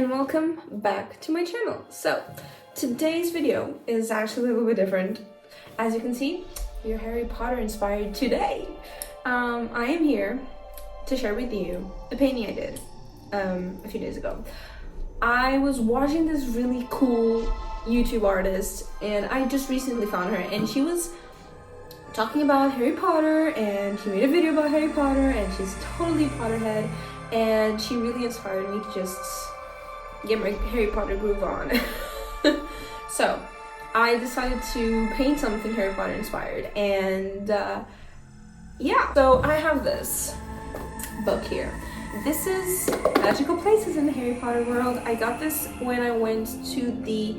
and welcome back to my channel. So today's video is actually a little bit different. As you can see, we're Harry Potter inspired today. I am here to share with you a painting I did a few days ago. I was watching this really cool YouTube artist and I just recently found her, and she was talking about Harry Potter, and she made a video about Harry Potter, and she's totally Potterhead, and she really inspired me to just get my Harry Potter groove on. So I decided to paint something Harry Potter inspired, and yeah, so I have this book here. This is Magical Places in the Harry Potter world. I got this when I went to the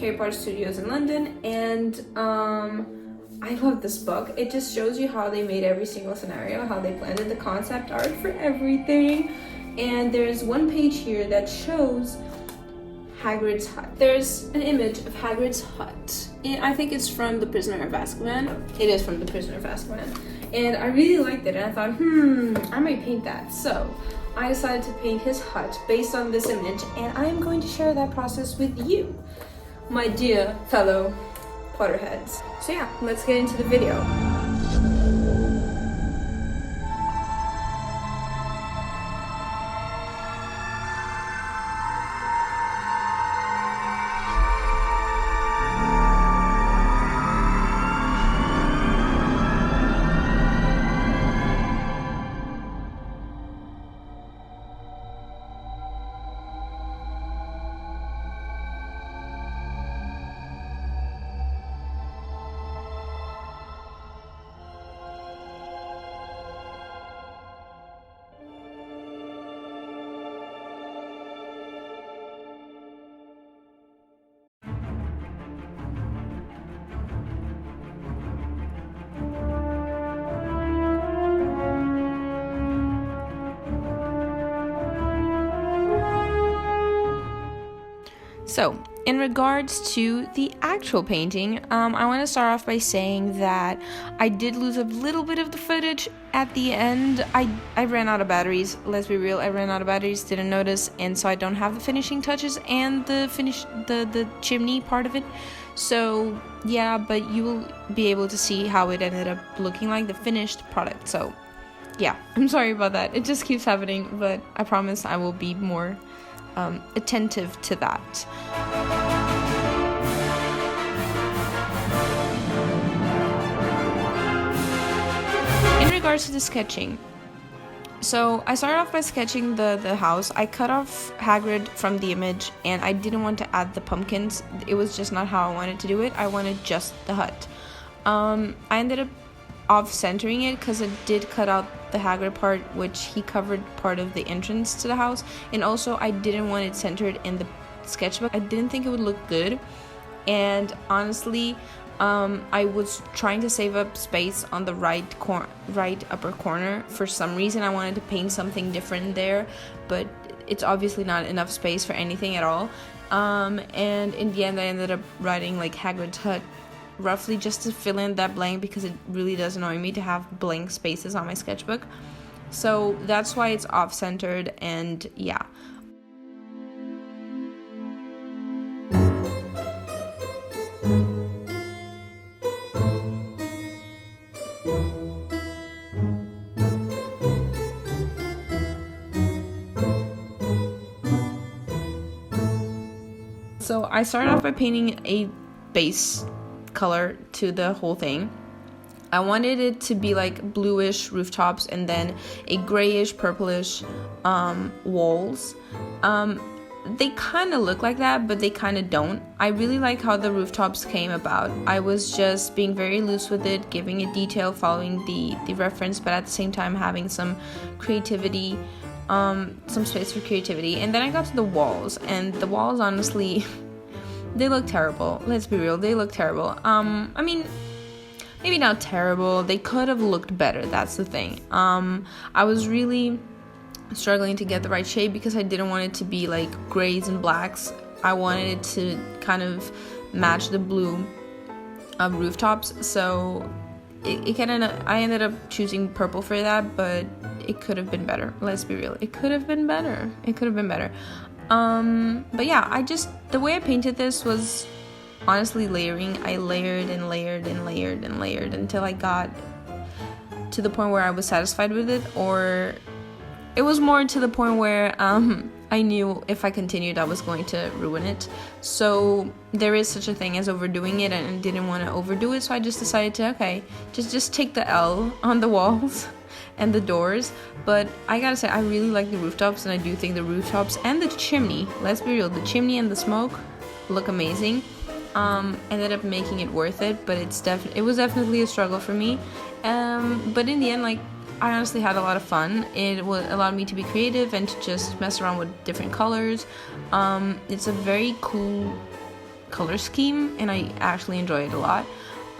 Harry Potter studios in London, and I love this book. It just shows you how they made every single scenario, how they blended the concept art for everything. And there's one page here that shows Hagrid's hut. There's an image of Hagrid's hut, and I think it's from The Prisoner of Azkaban. It is from The Prisoner of Azkaban. And I really liked it, and I thought, I might paint that. So I decided to paint his hut based on this image, and I am going to share that process with you, my dear fellow Potterheads. So yeah, let's get into the video. So, in regards to the actual painting, I want to start off by saying that I did lose a little bit of the footage at the end. I ran out of batteries, let's be real, I ran out of batteries, didn't notice, and so I don't have the finishing touches and the chimney part of it. So, yeah, but you will be able to see how it ended up looking like, the finished product. So, yeah, I'm sorry about that. It just keeps happening, but I promise I will be more attentive to that. In regards to the sketching, so I started off by sketching the house. I cut off Hagrid from the image, and I didn't want to add the pumpkins. It was just not how I wanted to do it. I wanted just the hut. I ended up off-centering it because it did cut out the Hagrid part, which he covered part of the entrance to the house, and also I didn't want it centered in the sketchbook. I didn't think it would look good, and honestly, I was trying to save up space on the right upper corner. For some reason I wanted to paint something different there, but it's obviously not enough space for anything at all, and in the end I ended up writing like Hagrid's hut roughly just to fill in that blank, because it really does annoy me to have blank spaces on my sketchbook. So that's why it's off-centered, and yeah. So I started off by painting a base color to the whole thing. I wanted it to be like bluish rooftops and then a grayish purplish walls. They kind of look like that, but they kind of don't. I really like how the rooftops came about. I was just being very loose with it, giving it detail, following the reference, but at the same time having some creativity, some space for creativity. And then I got to the walls, and the walls honestly they look terrible. Let's be real, they look terrible. I mean, maybe not terrible, they could have looked better, that's the thing. I was really struggling to get the right shade because I didn't want it to be like grays and blacks. I wanted it to kind of match the blue rooftops, so I ended up choosing purple for that, but it could have been better. Let's be real, it could have been better. But yeah, the way I painted this was honestly layering. I layered and layered and layered and layered until I got to the point where I was satisfied with it, or it was more to the point where I knew if I continued I was going to ruin it. So there is such a thing as overdoing it, and I didn't want to overdo it, so I just decided to, okay, just take the L on the walls and the doors. But I gotta say, I really like the rooftops, and I do think the rooftops and the chimney, let's be real, the chimney and the smoke look amazing. Ended up making it worth it, but it was definitely a struggle for me. But in the end, like, I honestly had a lot of fun. It allowed me to be creative and to just mess around with different colors. It's a very cool color scheme, and I actually enjoy it a lot.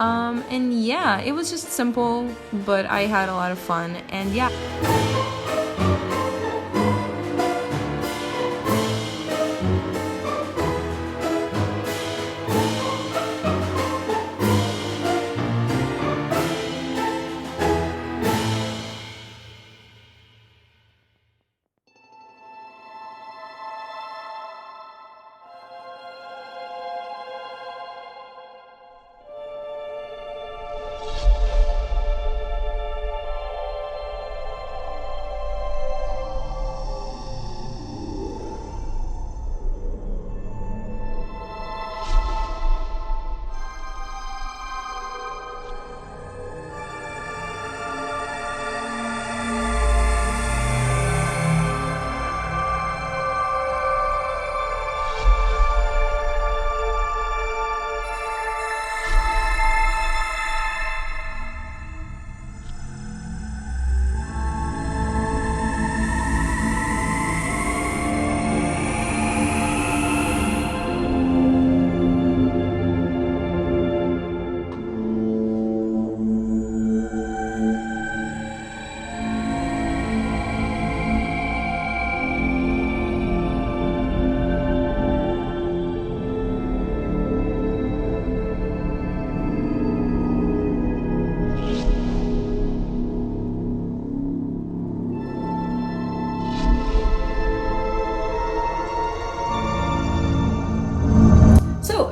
And yeah, it was just simple, but I had a lot of fun, and yeah.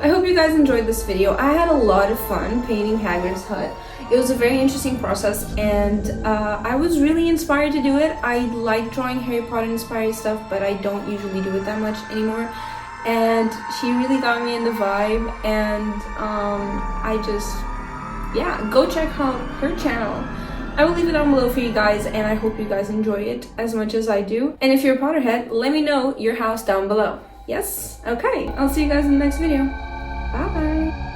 I hope you guys enjoyed this video. I had a lot of fun painting Hagrid's hut. It was a very interesting process, and I was really inspired to do it. I like drawing Harry Potter inspired stuff, but I don't usually do it that much anymore. And she really got me in the vibe, and yeah, go check out her channel. I will leave it down below for you guys, and I hope you guys enjoy it as much as I do. And if you're a Potterhead, let me know your house down below. Yes? Okay, I'll see you guys in the next video. Bye!